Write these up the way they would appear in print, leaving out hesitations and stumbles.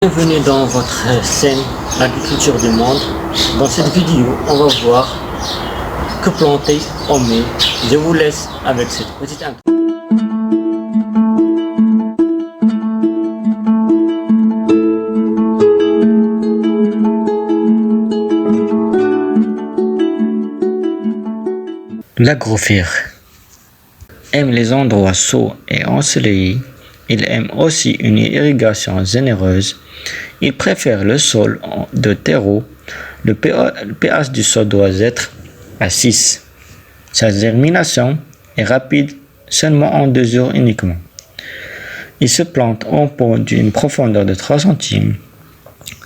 Bienvenue dans votre chaîne L'agriculture du monde. Dans cette vidéo, on va voir que planter en mai. Je vous laisse avec cette petite intro. L'agrophile aime les endroits chauds et ensoleillés. Il aime aussi une irrigation généreuse. Il préfère le sol de terreau. Le pH du sol doit être à 6. Sa germination est rapide, seulement en 2 jours uniquement. Il se plante en pot d'une profondeur de 3 cm.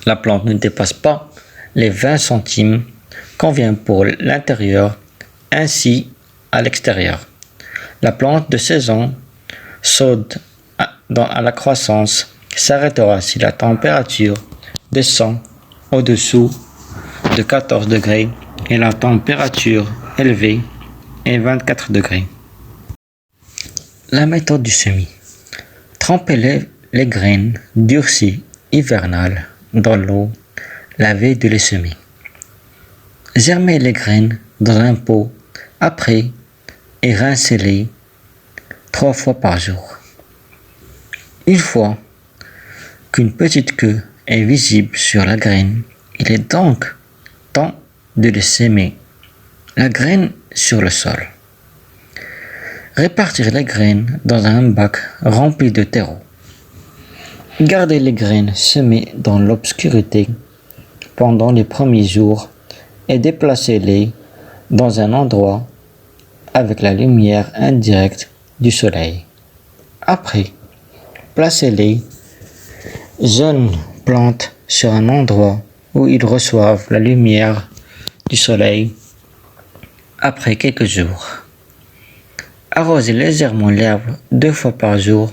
La plante ne dépasse pas les 20 cm, convient pour l'intérieur ainsi à l'extérieur. La plante de saison chaude à la croissance s'arrêtera si la température descend au-dessous de 14 degrés et la température élevée est 24 degrés. La méthode du semis. Trempez les graines durcies hivernales dans l'eau la veille de les semer. Germez les graines dans un pot après et rincez-les 3 fois par jour. Une fois qu'une petite queue est visible sur la graine, il est donc temps de les semer la graine sur le sol. Répartir les graines dans un bac rempli de terreau. Gardez les graines semées dans l'obscurité pendant les premiers jours et déplacez-les dans un endroit avec la lumière indirecte du soleil. Après, placez les jeunes plantes sur un endroit où ils reçoivent la lumière du soleil après quelques jours. Arrosez légèrement l'herbe 2 fois par jour.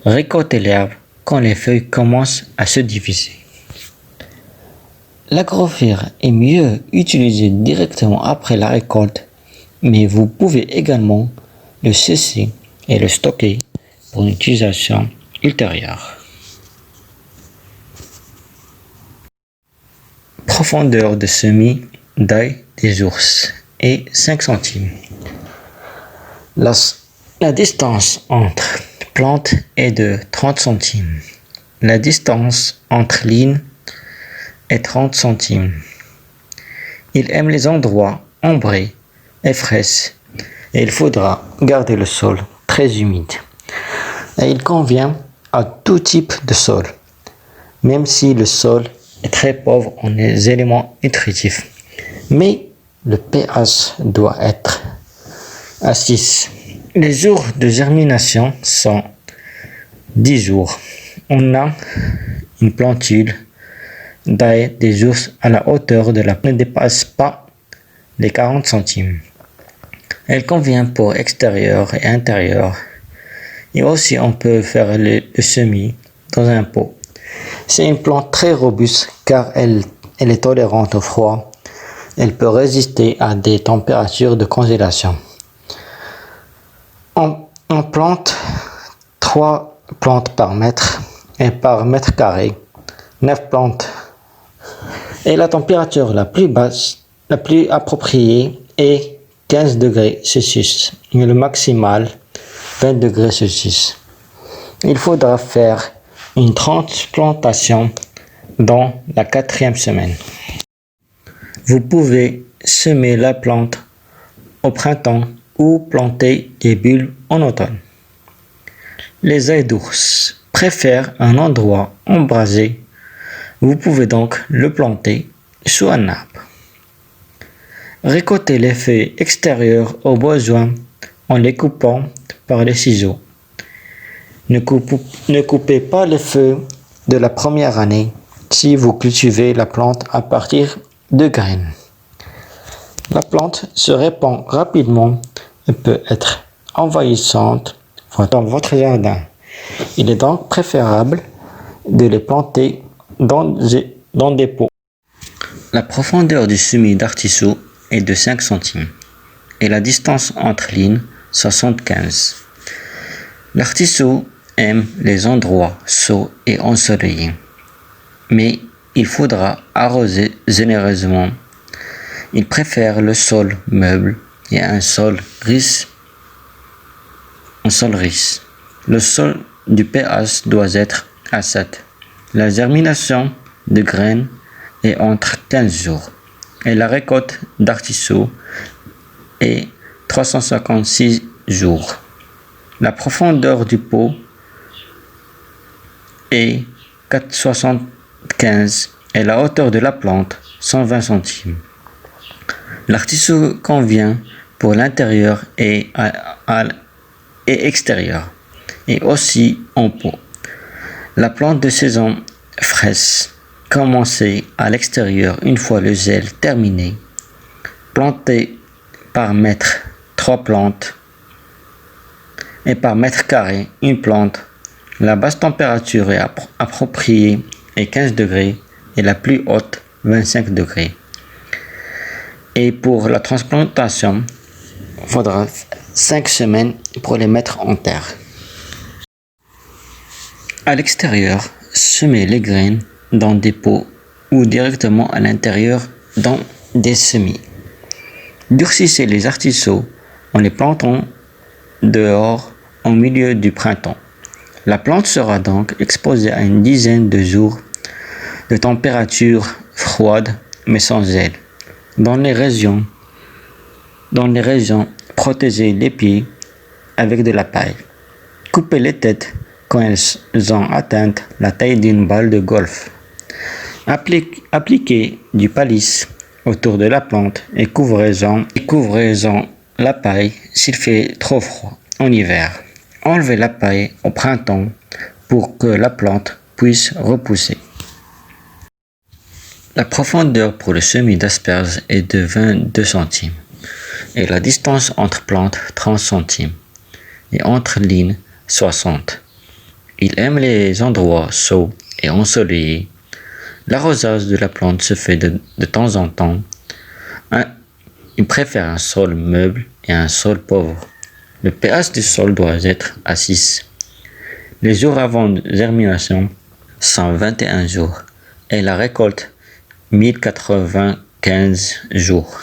Récoltez l'herbe quand les feuilles commencent à se diviser. L'agrophile est mieux utilisé directement après la récolte, mais vous pouvez également le cesser et le stocker pour une utilisation ultérieure. Profondeur de semis d'ail des ours est 5 cm. La distance entre plantes est de 30 cm. La distance entre lignes est 30 cm. Il aime les endroits ombrés et frais et il faudra garder le sol très humide. Et il convient à tout type de sol, même si le sol est très pauvre en éléments nutritifs. Mais le pH doit être à 6. Les jours de germination sont 10 jours. On a une plantule d'ail des ours à la hauteur de la plante ne dépasse pas les 40 cm. Elle convient pour extérieur et intérieur. Et aussi on peut faire le semis dans un pot. C'est une plante très robuste car elle est tolérante au froid. Elle peut résister à des températures de congélation. On plante 3 plantes par mètre et par mètre carré, 9 plantes. Et la température la plus basse, la plus appropriée est 15 degrés Celsius et le maximal 20 degrés Celsius. Il faudra faire une transplantation dans la 4e semaine. Vous pouvez semer la plante au printemps ou planter des bulbes en automne. Les ailes d'ours préfèrent un endroit ombragé. Vous pouvez donc le planter sous un arbre. Récoltez les feuilles extérieures au besoin en les coupant par les ciseaux. Ne coupez pas les feuilles de la première année si vous cultivez la plante à partir de graines. La plante se répand rapidement et peut être envahissante dans votre jardin. Il est donc préférable de les planter dans des pots. La profondeur du semis d'artichaut est de 5 cm et la distance entre lignes 75. L'artichaut aime les endroits chauds et ensoleillés. mais il faudra arroser généreusement. Il préfère le sol meuble et un sol riche. Le sol du pH doit être à 7. La germination de graines est entre 15 jours et la récolte d'artichauts est 356 jours. La profondeur du pot est 4,75 et la hauteur de la plante 120 centimes. L'artichaut convient pour l'intérieur et extérieur et aussi en pot. La plante de saison fraîche, commencée à l'extérieur une fois le gel terminé, plantée par mètre 3 plantes et par mètre carré une plante. La basse température est appropriée est 15 degrés et la plus haute 25 degrés. Et pour la transplantation, il faudra 5 semaines pour les mettre en terre. À l'extérieur, semez les graines dans des pots ou directement à l'intérieur dans des semis. Durcissez les artichauts en les plantant dehors au milieu du printemps. La plante sera donc exposée à une dizaine de jours de température froide mais sans gel. Dans les régions, protégez les pieds avec de la paille. Coupez les têtes quand elles ont atteint la taille d'une balle de golf. Appliquez du paliss autour de la plante et couvrez-en la paille s'il fait trop froid en hiver. Enlevez la paille au printemps pour que la plante puisse repousser. La profondeur pour le semis d'asperges est de 22 centimes et la distance entre plantes 30 centimes et entre lignes 60. Il aime les endroits chauds et ensoleillés. L'arrosage de la plante se fait de temps en temps. Il préfère un sol meuble et un sol pauvre. Le pH du sol doit être à 6. Les jours avant de germination sont 21 jours et la récolte 1095 jours.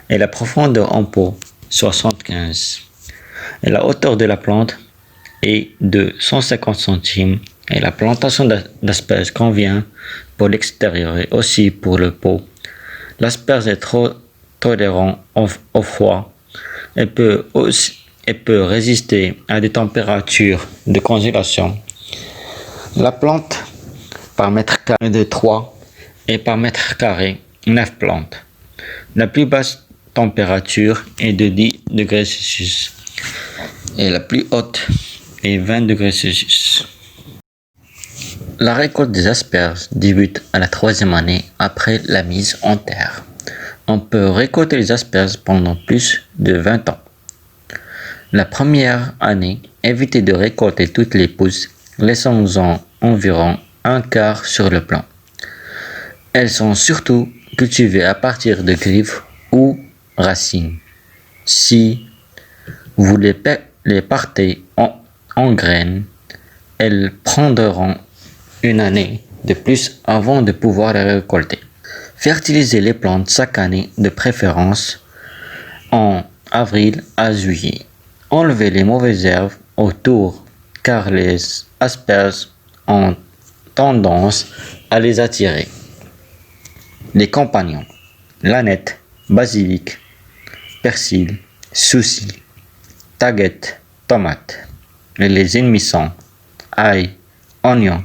Et la profondeur en pot 75. Et la hauteur de la plante est de 150 centimes et la plantation d'asperges convient pour l'extérieur et aussi pour le pot. L'asperge est trop tolérant au froid et peut résister à des températures de congélation. La plante par mètre carré de 3 et par mètre carré 9 plantes. La plus basse température est de 10 degrés Celsius et la plus haute est 20 degrés Celsius. La récolte des asperges débute à la 3e année après la mise en terre. On peut récolter les asperges pendant plus de 20 ans. La première année, évitez de récolter toutes les pousses, laissant-en environ un quart sur le plant. Elles sont surtout cultivées à partir de griffes ou racines. Si vous les partez en graines, elles prendront une année de plus avant de pouvoir les récolter. Fertilisez les plantes chaque année, de préférence en avril à juillet. Enlevez les mauvaises herbes autour car les asperges ont tendance à les attirer. Les compagnons, l'aneth, basilic, persil, souci, taguette, tomate. Et les ennemis sont ail, oignon,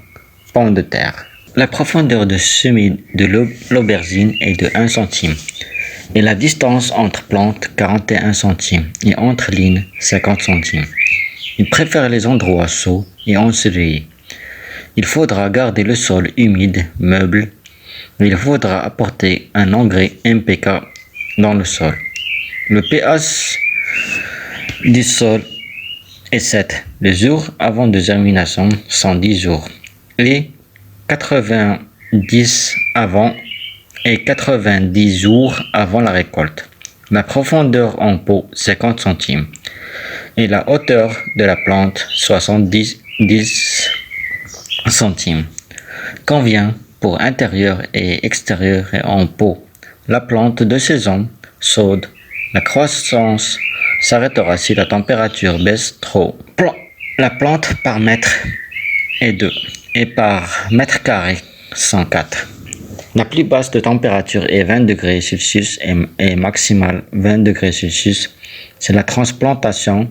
pommes de terre. La profondeur de semis de l'aubergine est de 1 centime et la distance entre plantes 41 centimes et entre lignes 50 centimes. Il préfère les endroits chauds et ensoleillés. Il faudra garder le sol humide, meuble. Il faudra apporter un engrais NPK dans le sol. Le pH du sol est 7. Les jours avant de germination sont 10 jours. Et 90 avant et 90 jours avant la récolte. La profondeur en pot 50 centimes et la hauteur de la plante 70 centimes. Convient pour intérieur et extérieur et en pot. La plante de saison chaude, la croissance s'arrêtera si la température baisse trop. La plante par mètre est 2 et par mètre carré 104. La plus basse de température est 20 degrés Celsius et maximale 20 degrés Celsius. C'est la transplantation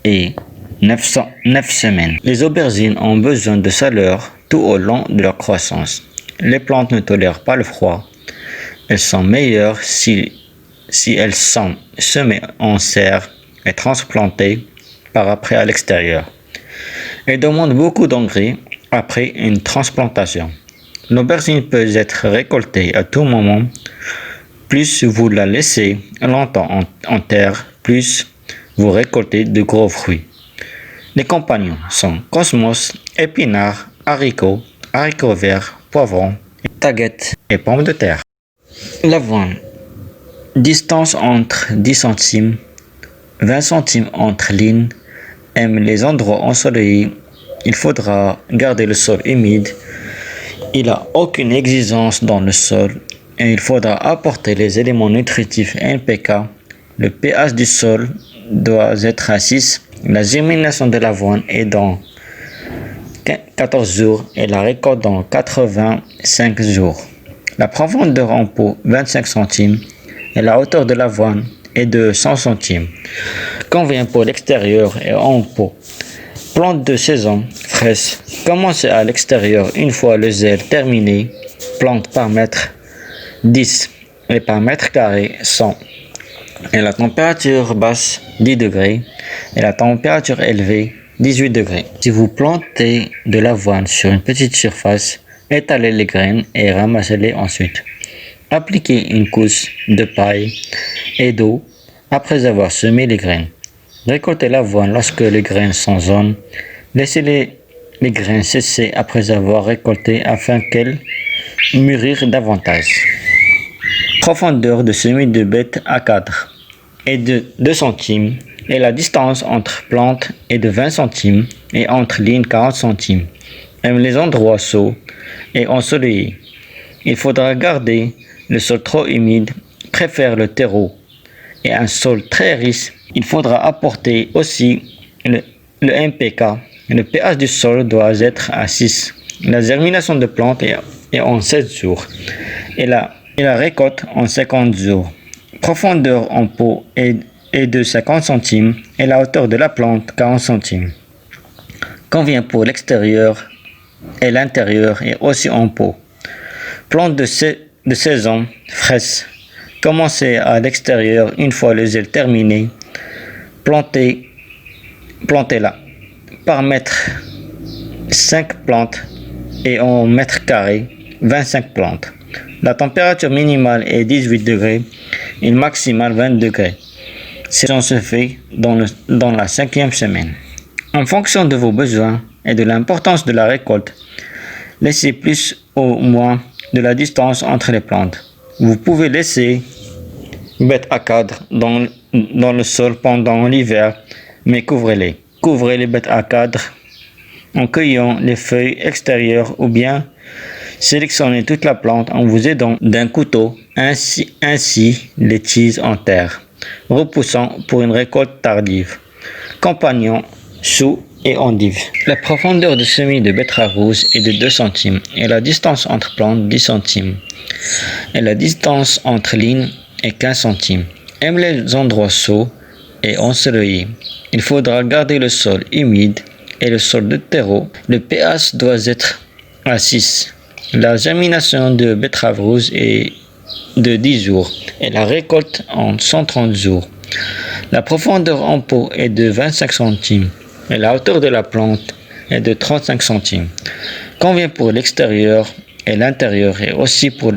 et 9 semaines. Les aubergines ont besoin de chaleur tout au long de leur croissance. Les plantes ne tolèrent pas le froid. Elles sont meilleures si elles sont semées en serre et transplantées par après à l'extérieur. Elles demandent beaucoup d'engrais après une transplantation. L'aubergine peut être récoltée à tout moment. Plus vous la laissez longtemps en terre, plus vous récoltez de gros fruits. Les compagnons sont cosmos, épinards, haricots verts, poivrons, taguettes et pommes de terre. L'avoine. Distance entre 10 centimes, 20 centimes entre lignes. Aime les endroits ensoleillés. Il faudra garder le sol humide. Il n'a aucune exigence dans le sol et il faudra apporter les éléments nutritifs NPK. Le pH du sol doit être à 6. La germination de l'avoine est dans 14 jours et la récolte dans 85 jours. La profondeur en pot 25 centimes et la hauteur de l'avoine est de 100 centimes. Convient pour l'extérieur et en pot. Plante de saison fraîche. Commencez à l'extérieur une fois le zèle terminé. Plante par mètre 10 et par mètre carré 100. Et la température basse 10 degrés et la température élevée 18 degrés. Si vous plantez de l'avoine sur une petite surface, étalez les graines et ramassez-les ensuite. Appliquez une couche de paille et d'eau après avoir semé les graines. Récoltez l'avoine lorsque les graines sont jaunes. Laissez les graines sécher après avoir récolté afin qu'elles mûrissent davantage. Profondeur de semis de bête à cadre est de 2 centimes et la distance entre plantes est de 20 centimes et entre lignes 40 centimes. Aime les endroits chauds et ensoleillés. Il faudra garder le sol trop humide, préfère le terreau et un sol très riche. Il faudra apporter aussi le NPK. Le pH du sol doit être à 6. La germination de plantes est en 7 jours et la récolte en 50 jours. Profondeur en pot est de 50 centimes et la hauteur de la plante 40 centimes. Convient pour l'extérieur et l'intérieur et aussi en pot. Plante de saison fraîche. Commencez à l'extérieur une fois le zèle terminé. Plantez-la par mètre 5 plantes et en mètre carré 25 plantes. La température minimale est 18 degrés et maximale 20 degrés. Saison se fait dans la 5e semaine. En fonction de vos besoins et de l'importance de la récolte, laissez plus ou moins de la distance entre les plantes. Vous pouvez laisser bêtes à cadre dans le sol pendant l'hiver, mais couvrez-les. Couvrez les bêtes à cadre en cueillant les feuilles extérieures ou bien sélectionnez toute la plante en vous aidant d'un couteau, ainsi les tiges en terre, repoussant pour une récolte tardive. Compagnons, choux et endives. La profondeur de semis de betterave rouge est de 2 centimes et la distance entre plantes 10 centimes. Et la distance entre lignes est 15 centimes. Aime les endroits chauds et ensoleillés. Il faudra garder le sol humide et le sol de terreau. Le pH doit être à 6. La germination de betterave rouge est de 10 jours et la récolte en 130 jours. La profondeur en pot est de 25 centimes et la hauteur de la plante est de 35 centimes. Convient pour l'extérieur et l'intérieur et aussi pour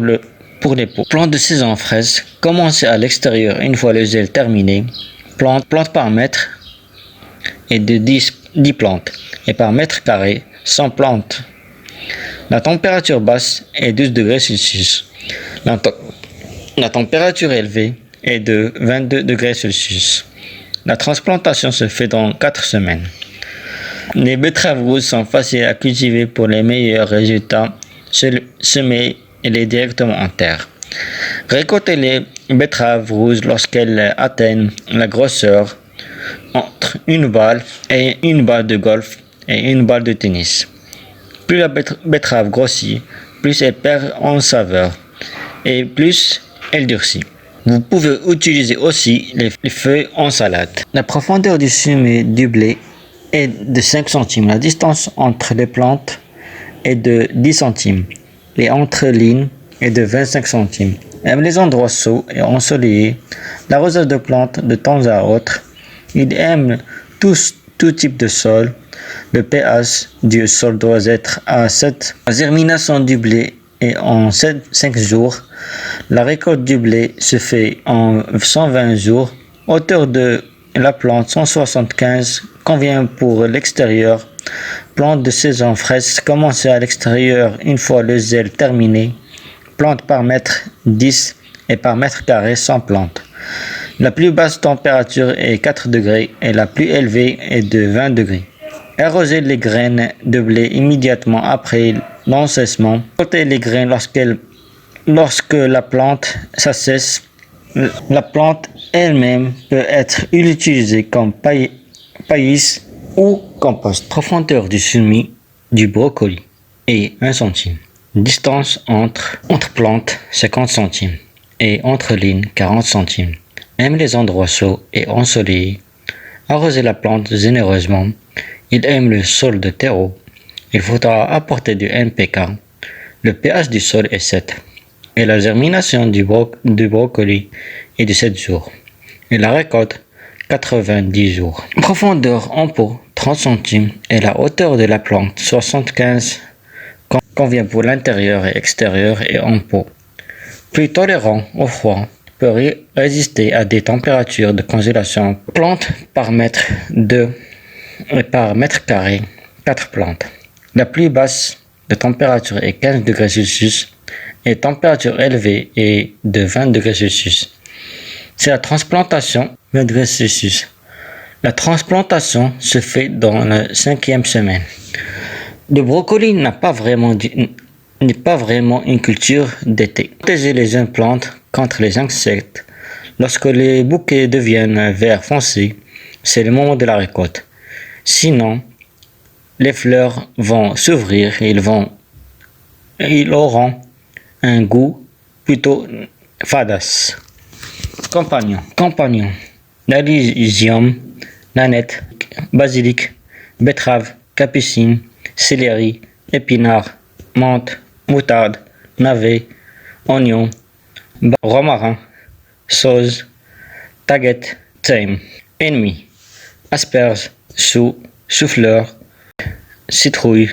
les pots. Plante de saison fraîche. Commencez à l'extérieur une fois le zèle terminé. Plante par mètre et de 10 plantes et par mètre carré 100 plantes. La température basse est 12 degrés Celsius. La température élevée est de 22 degrés Celsius. La transplantation se fait dans 4 semaines. Les betteraves rouges sont faciles à cultiver pour les meilleurs résultats. Semez-les directement en terre. Récoltez les betteraves rouges lorsqu'elles atteignent la grosseur entre une balle de golf et une balle de tennis. Plus la betterave grossit, plus elle perd en saveur et plus elle durcit. Vous pouvez utiliser aussi les feuilles en salade. La profondeur du semis du blé est de 5 cm. La distance entre les plantes est de 10 cm. Et entre lignes est de 25 cm. Aime les endroits chauds et ensoleillés. L'arrosage de plantes de temps à autre. Il aime tout type de sol. Le pH du sol doit être à 7. La germination du blé est en 5 jours. La récolte du blé se fait en 120 jours. Hauteur de la plante 175 convient pour l'extérieur. Plante de saison fraîche, commencez à l'extérieur une fois le zèle terminé. Plante par mètre 10 et par mètre carré sans plante. La plus basse température est 4 degrés et la plus élevée est de 20 degrés. Arrosez les graines de blé immédiatement après l'enseignement. Portez les graines lorsque la plante s'assèche. La plante elle-même peut être utilisée comme paillis ou compost. Profondeur du semis du brocoli est 1 cm. Distance entre plantes 50 cm et entre lignes 40 cm. Aime les endroits chauds et ensoleillés. Arrosez la plante généreusement. Il aime le sol de terreau. Il faudra apporter du NPK. Le pH du sol est 7. Et la germination du brocoli est de 7 jours. Et la récolte 90 jours. Profondeur en pot 30 cm et la hauteur de la plante 75 convient pour l'intérieur et extérieur et en pot. Plus tolérant au froid, peut résister à des températures de congélation. Plante par mètre 2 et par mètre carré 4 plantes. La plus basse de température est 15 degrés Celsius et température élevée est de 20 degrés Celsius. C'est la transplantation 20 degrés Celsius. La transplantation se fait dans la 5e semaine. Le brocoli n'est pas vraiment une culture d'été. Protégez les jeunes plantes contre les insectes. Lorsque les bouquets deviennent vert foncé, c'est le moment de la récolte. Sinon, les fleurs vont s'ouvrir et ils auront un goût plutôt fadasse. Compagnons, Nalysium, nanette, basilic, betterave, capucine, céleri, épinard, menthe, moutarde, navet, oignon, romarin, sauge, taguette, thyme. Ennemis, asperges, chou-fleur, citrouille,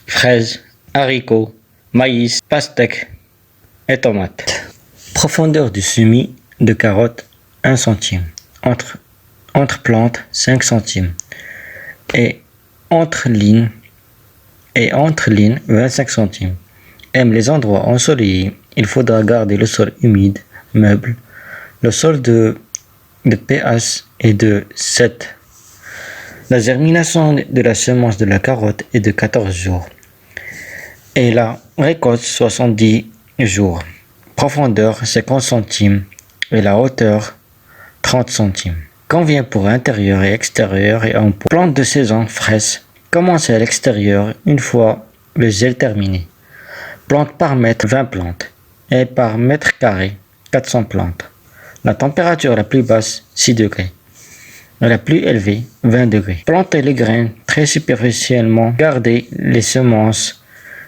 fraises, haricots, maïs, pastèque et tomates. Profondeur du semis de carottes 1 cm. Entre plantes 5 cm. Et entre lignes 25 cm. Aime les endroits ensoleillés. Il faudra garder le sol humide, meuble. Le sol de pH est de 7. La germination de la semence de la carotte est de 14 jours. Et la récolte 70 jours. Profondeur 50 cm et la hauteur 30 cm. Convient pour intérieur et extérieur et en pot. Plante de saison fraîche. Commencez à l'extérieur une fois le gel terminé. Plante par mètre 20 plantes et par mètre carré 400 plantes. La température la plus basse 6 degrés et la plus élevée 20 degrés. Plantez les graines très superficiellement. Gardez les semences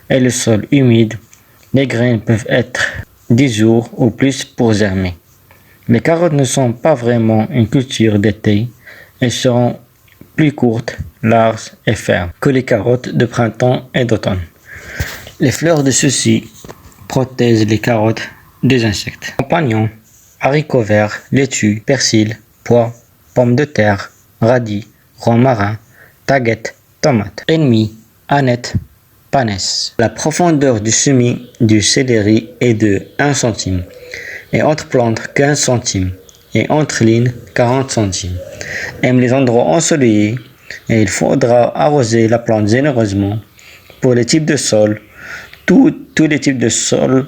et le sol humide. Les graines peuvent être 10 jours ou plus pour germer. Les carottes ne sont pas vraiment une culture d'été. Elles seront plus courtes, larges et fermes que les carottes de printemps et d'automne. Les fleurs de ceux-ci protègent les carottes des insectes. Compagnons, haricots verts, laitue, persil, pois, pommes de terre, radis, romarin, taguette, tomates. Ennemis, anettes, panesse. La profondeur du semis du céleri est de 1 cm et entre plantes 15 cm et entre lignes 40 cm. Aime les endroits ensoleillés. et il faudra arroser la plante généreusement. Pour les types de sol, tous les types de sol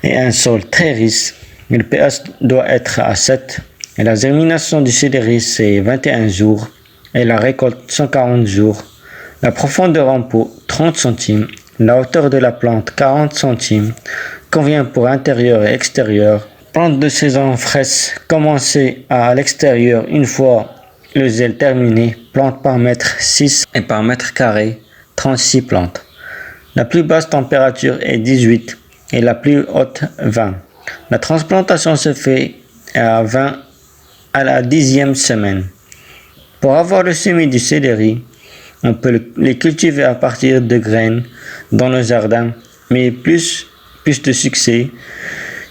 et un sol très riche, le pH doit être à 7 et la germination du céleri c'est 21 jours et la récolte 140 jours. La profondeur en pot 30 cm, la hauteur de la plante 40 cm, convient pour intérieur et extérieur. Plante de saison fraîche, commencez à l'extérieur une fois le zèle terminé, plante par mètre 6 et par mètre carré 36 plantes. La plus basse température est 18 et la plus haute 20. La transplantation se fait à la 10e semaine. Pour avoir le semis du céleri, on peut les cultiver à partir de graines dans le jardin, mais plus de succès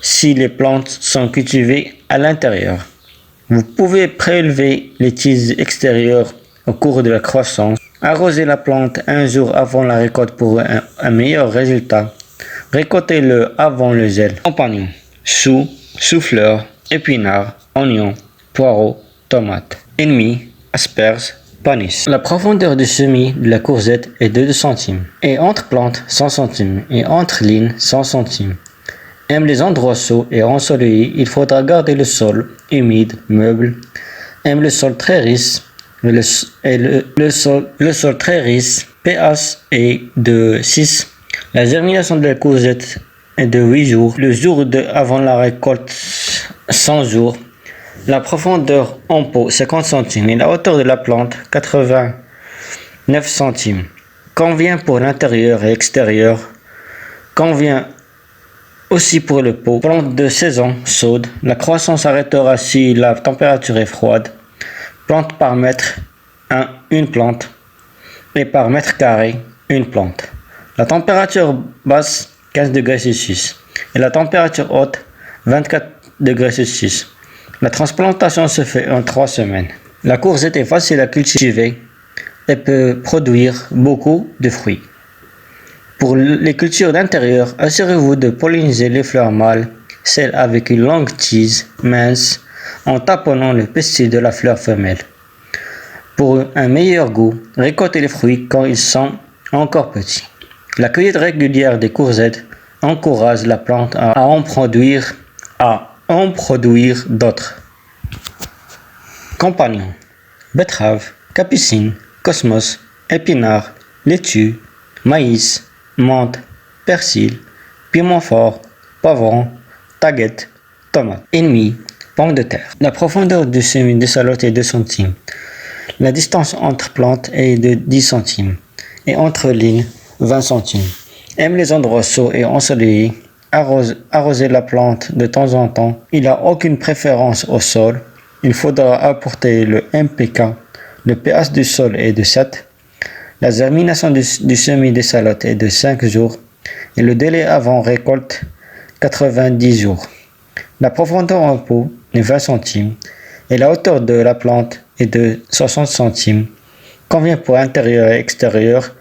si les plantes sont cultivées à l'intérieur. Vous pouvez prélever les tiges extérieures au cours de la croissance. Arrosez la plante un jour avant la récolte pour un meilleur résultat. Récoltez-le avant le zèle. Compagnons, choux, chou-fleur, épinards, oignons, poireaux, tomates. Ennemis, asperges, panis. La profondeur du semis de la courgette est de 2 cm. Et entre plantes, 100 cm. Et entre lignes, 100 cm. Aime les endroits chauds et ensoleillés, il faudra garder le sol humide, meuble. Aime le sol très riche. Le sol très riche, pH est de 6. La germination de la courgette est de 8 jours. Le jour avant la récolte, 100 jours. La profondeur en pot, 50 cm. Et la hauteur de la plante, 89 cm. Convient pour l'intérieur et extérieur. Convient aussi pour le pot. Plante de saison chaude. La croissance s'arrêtera si la température est froide. Plante par mètre, une plante. Et par mètre carré, une plante. La température basse, 15 degrés Celsius. Et la température haute, 24 degrés Celsius. La transplantation se fait en 3 semaines. La courgette est facile à cultiver et peut produire beaucoup de fruits. Pour les cultures d'intérieur, assurez-vous de polliniser les fleurs mâles, celles avec une longue tige mince, en taponnant le pesticide de la fleur femelle. Pour un meilleur goût, récoltez les fruits quand ils sont encore petits. La cueillette régulière des courgettes encourage la plante à en produire d'autres. Compagnons, betterave, capucine, cosmos, épinards, laitue, maïs, menthe, persil, piment fort, poivron, taguette, tomate. Ennemis, pomme de terre. La profondeur du semis de salotte est 2 cm. La distance entre plantes est de 10 cm et entre lignes 20 cm. Aime les endroits chauds et ensoleillés. Arrosez la plante de temps en temps. Il n'a aucune préférence au sol. Il faudra apporter le MPK. Le pH du sol est de 7. La germination du semis de salotte est de 5 jours et le délai avant récolte 90 jours. La profondeur en pot est 20 cm et la hauteur de la plante est de 60 cm. Convient pour intérieur et extérieur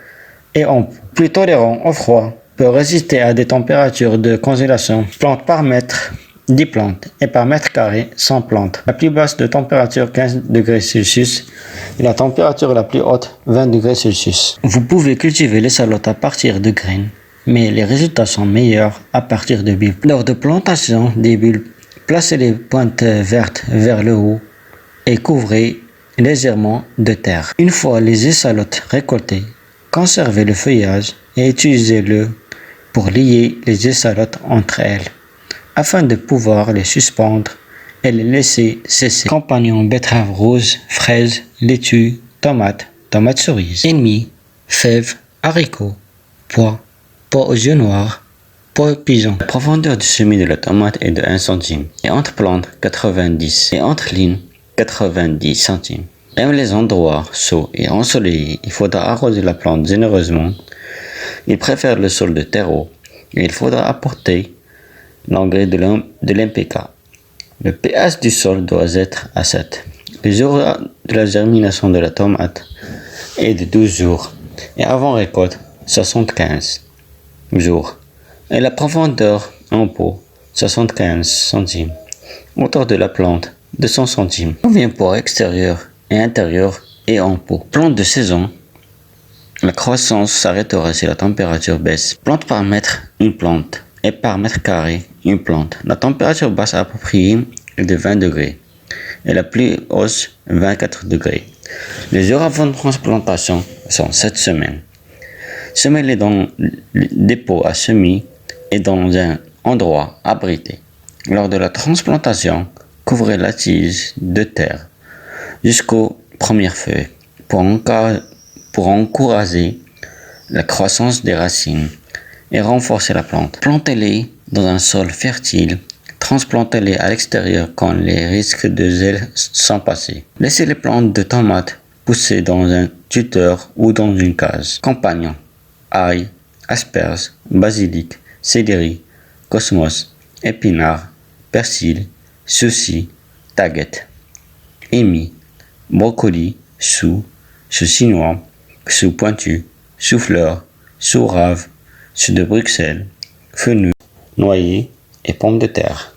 et en plus tolérant au froid, peut résister à des températures de congélation. Plante par mètre, 10 plantes et par mètre carré 100 plantes. La plus basse de température 15 degrés Celsius et la température la plus haute 20 degrés Celsius. Vous pouvez cultiver les salottes à partir de graines, mais les résultats sont meilleurs à partir de bulbes. Lors de plantation des bulbes, placez les pointes vertes vers le haut et couvrez légèrement de terre. Une fois les échalotes récoltées, conservez le feuillage et utilisez-le pour lier les échalotes entre elles, afin de pouvoir les suspendre et les laisser sécher. Compagnons, betterave rose, fraise, laitue, tomate cerise. Ennemis, fèves, haricots, pois aux yeux noirs, pois pigeons. La profondeur du semis de la tomate est de 1 cm et entre plantes 90 et entre lignes 90 cm. Aime les endroits chauds et ensoleillés, il faudra arroser la plante généreusement. Il préfère le sol de terreau et il faudra apporter l'engrais de l'MPK. Le pH du sol doit être à 7. Le jour de la germination de la tomate est de 12 jours et avant récolte 75 jours. Et la profondeur en pot 75 cm. Hauteur de la plante 200 cm. Convient pour extérieur et intérieur et en pot. Plante de saison. La croissance s'arrêtera si la température baisse. Plante par mètre, une plante. Et par mètre carré, une plante. La température basse appropriée est de 20 degrés. Et la plus hausse, 24 degrés. Les heures avant de transplantation sont 7 semaines. Semez-les dans des pots à semis et dans un endroit abrité. Lors de la transplantation, couvrez la tige de terre jusqu'aux premières feuilles pour encourager la croissance des racines et renforcer la plante. Plantez-les dans un sol fertile. Transplantez-les à l'extérieur quand les risques de gel sont passés. Laissez les plantes de tomates pousser dans un tuteur ou dans une case. Compagnons, ail, asperges, basilic, céleri, cosmos, épinards, persil, souci, taguette, émis, brocoli, chou chinois, chou pointu, chou-fleur, chou rave, chou de Bruxelles, fenouil, noyer et pommes de terre.